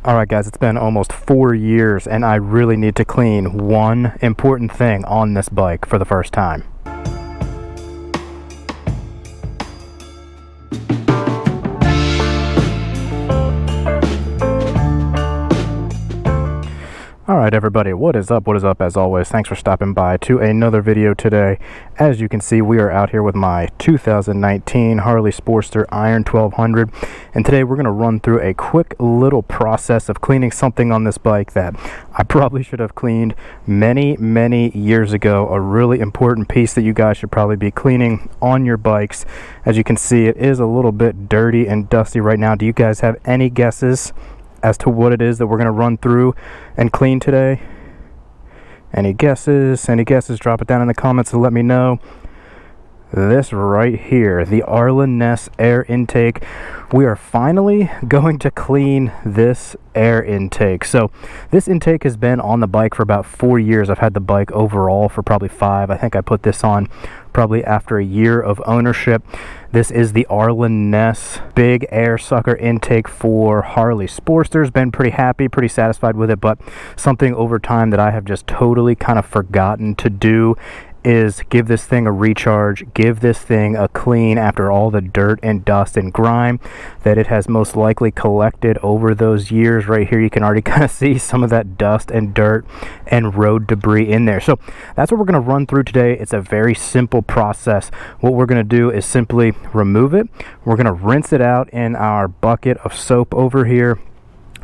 Alright guys, it's been almost 4 years and I really need to clean one important thing on this bike for the first time. Alright everybody, what is up? As always, thanks for stopping by to another video today. As you can see, we are out here with my 2019 Harley Sportster Iron 1200, and today we're going to run through a quick little process of cleaning something on this bike that I probably should have cleaned many years ago. A really important piece that you guys should probably be cleaning on your bikes. As you can see, it is a little bit dirty and dusty right now. Do you guys have any guesses as to what it is that we're going to run through and clean today? Any guesses? Drop it down in the comments and let me know. This right here, the Arlen Ness Air Intake. We are finally going to clean this air intake. So this intake has been on the bike for about 4 years. I've had the bike overall for probably 5. I think I put this on probably after a year of ownership. This is the Arlen Ness big air sucker intake for Harley Sportsters. Been pretty happy, pretty satisfied with it, but something over time that I have just totally kind of forgotten to do is give this thing a recharge, give this thing a clean after all the dirt and dust and grime that it has most likely collected over those years. Right here you can already kind of see some of that dust and dirt and road debris in there. So that's what we're going to run through today. It's a very simple process. What we're going to do is simply remove it. We're going to rinse it out in our bucket of soap over here,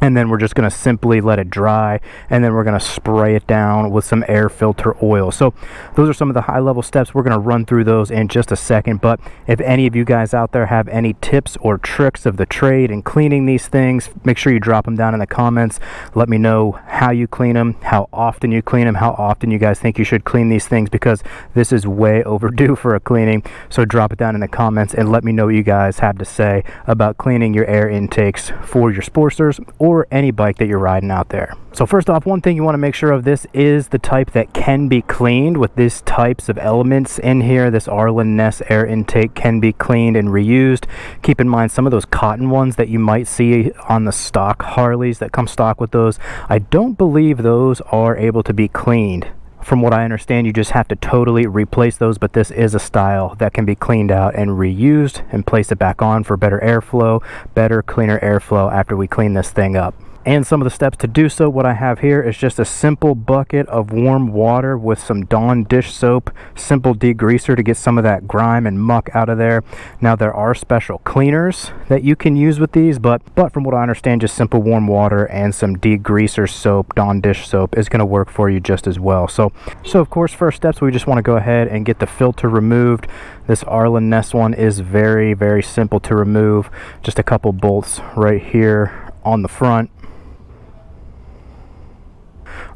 and then we're just going to simply let it dry, and then we're going to spray it down with some air filter oil. So those are some of the high level steps. We're going to run through those in just a second, but if any of you guys out there have any tips or tricks of the trade in cleaning these things, make sure you drop them down in the comments. Let me know how you clean them, how often you clean them, how often you guys think you should clean these things, because this is way overdue for a cleaning. So drop it down in the comments and let me know what you guys have to say about cleaning your air intakes for your Sportsters or any bike that you're riding out there. So first off, one thing you want to make sure of, this is the type that can be cleaned with these types of elements in here. This Arlen Ness air intake can be cleaned and reused. Keep in mind some of those cotton ones that you might see on the stock Harleys that come stock with those, I don't believe those are able to be cleaned. From what I understand, you just have to totally replace those, but this is a style that can be cleaned out and reused and place it back on for better airflow, better, cleaner airflow after we clean this thing up. And some of the steps to do so, what I have here is just a simple bucket of warm water with some Dawn dish soap, simple degreaser to get some of that grime and muck out of there. Now there are special cleaners that you can use with these, but from what I understand, just simple warm water and some degreaser soap, Dawn dish soap, is going to work for you just as well. So of course, first steps, we just want to go ahead and get the filter removed. This Arlen Ness one is very simple to remove. Just a couple bolts right here on the front.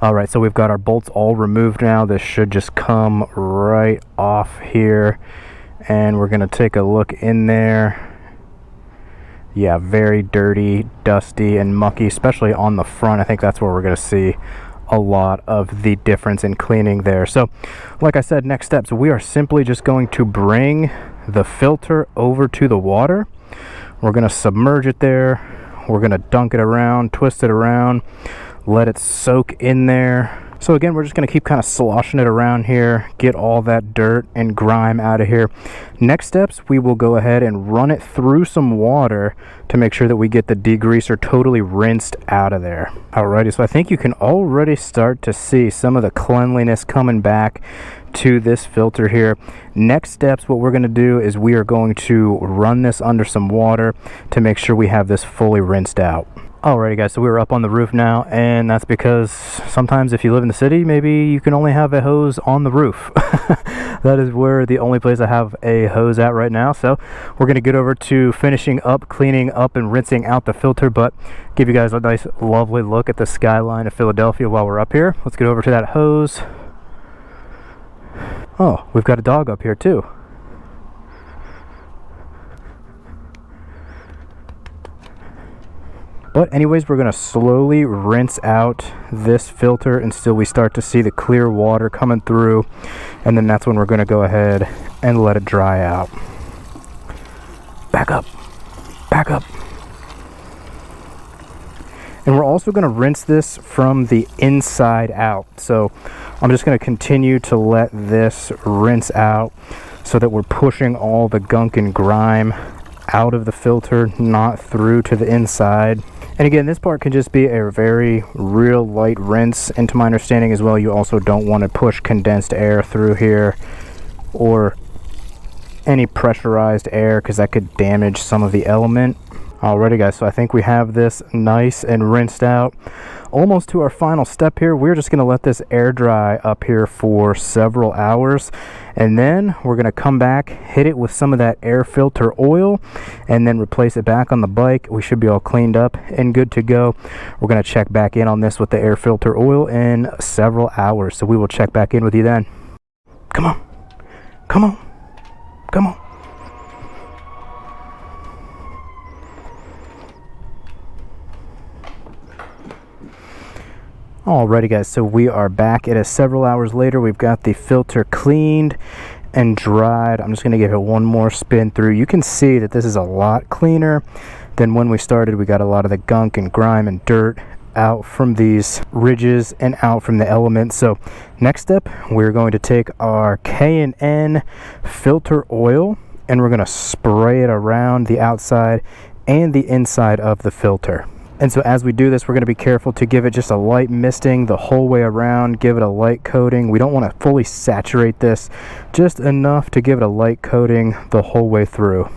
Alright, so we've got our bolts all removed now. This should just come right off here, and we're going to take a look in there. Yeah, very dirty, dusty, and mucky, especially on the front. I think that's where we're going to see a lot of the difference in cleaning there. So like I said, next steps, we are simply just going to bring the filter over to the water. We're going to submerge it there. We're going to dunk it around, twist it around, let it soak in there. So again, we're just going to keep kind of sloshing it around here, get all that dirt and grime out of here. Next steps, we will go ahead and run it through some water to make sure that we get the degreaser totally rinsed out of there. Alrighty, so I think you can already start to see some of the cleanliness coming back to this filter here. Next steps, what we're going to do is we are going to run this under some water to make sure we have this fully rinsed out. Alrighty guys, so we're up on the roof now, and that's because sometimes if you live in the city, maybe you can only have a hose on the roof. That is where the only place I have a hose at right now. So we're going to get over to finishing up, cleaning up and rinsing out the filter, but give you guys a nice lovely look at the skyline of Philadelphia while we're up here. Let's get over to that hose. Oh, we've got a dog up here too. But anyways, we're going to slowly rinse out this filter until we start to see the clear water coming through, and then that's when we're going to go ahead and let it dry out. Back up. And we're also going to rinse this from the inside out. So I'm just going to continue to let this rinse out so that we're pushing all the gunk and grime out of the filter, not through to the inside. And again, this part can just be a very real light rinse. And to my understanding as well, you also don't want to push condensed air through here or any pressurized air, because that could damage some of the element. Alrighty guys, so I think we have this nice and rinsed out. Almost to our final step here. We're just going to let this air dry up here for several hours, and then we're going to come back, hit it with some of that air filter oil, and then replace it back on the bike. We should be all cleaned up and good to go. We're going to check back in on this with the air filter oil in several hours, so we will check back in with you then. Come on, come on, come on. Alrighty guys, so we are back. It is several hours later. We've got the filter cleaned and dried. I'm just going to give it one more spin through. You can see that this is a lot cleaner than when we started. We got a lot of the gunk and grime and dirt out from these ridges and out from the elements. So next step, we're going to take our K&N filter oil and we're going to spray it around the outside and the inside of the filter. And so as we do this, we're going to be careful to give it just a light misting the whole way around, give it a light coating. We don't want to fully saturate this, just enough to give it a light coating the whole way through.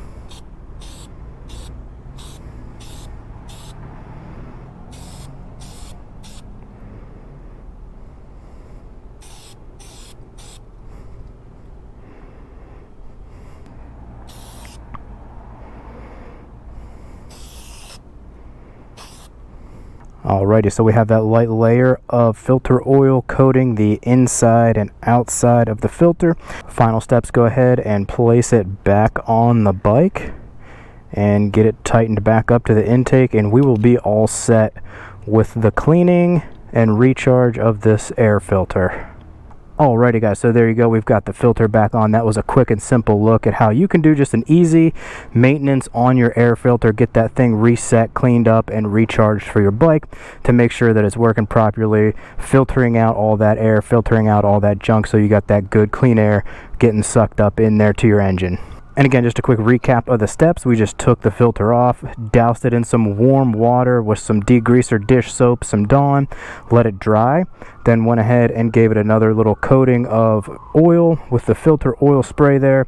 Alrighty, so we have that light layer of filter oil coating the inside and outside of the filter. Final steps, go ahead and place it back on the bike and get it tightened back up to the intake, and we will be all set with the cleaning and recharge of this air filter. Alrighty guys, so there you go. We've got the filter back on. That was a quick and simple look at how you can do just an easy maintenance on your air filter, get that thing reset, cleaned up, and recharged for your bike to make sure that it's working properly, filtering out all that air, filtering out all that junk, so you got that good clean air getting sucked up in there to your engine. And again, just a quick recap of the steps. We just took the filter off, doused it in some warm water with some degreaser dish soap, some Dawn, let it dry, then went ahead and gave it another little coating of oil with the filter oil spray there,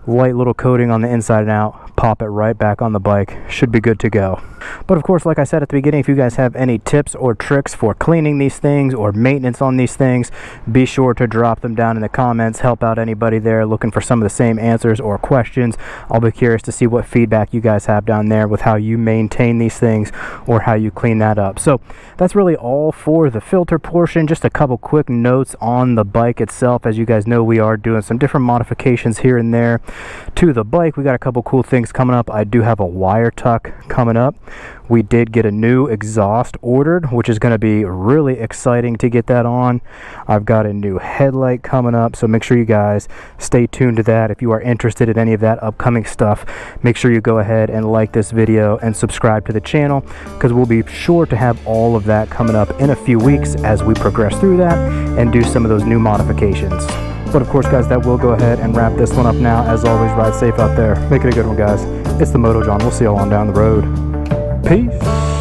light little coating on the inside and out, pop it right back on the bike. Should be good to go. But of course, like I said at the beginning, if you guys have any tips or tricks for cleaning these things or maintenance on these things, be sure to drop them down in the comments. Help out anybody there looking for some of the same answers or questions. I'll be curious to see what feedback you guys have down there with how you maintain these things or how you clean that up. So that's really all for the filter portion. Just a couple quick notes on the bike itself. As you guys know, we are doing some different modifications here and there to the bike. We got a couple cool things coming up. I do have a wire tuck coming up. We did get a new exhaust ordered, which is going to be really exciting to get that on. I've got a new headlight coming up, so make sure you guys stay tuned to that. If you are interested in any of that upcoming stuff, make sure you go ahead and like this video and subscribe to the channel, because we'll be sure to have all of that coming up in a few weeks as we progress through that and do some of those new modifications. But of course, guys, that will go ahead and wrap this one up now. As always, ride safe out there. Make it a good one, guys. It's the Moto John. We'll see you all on down the road. Peace.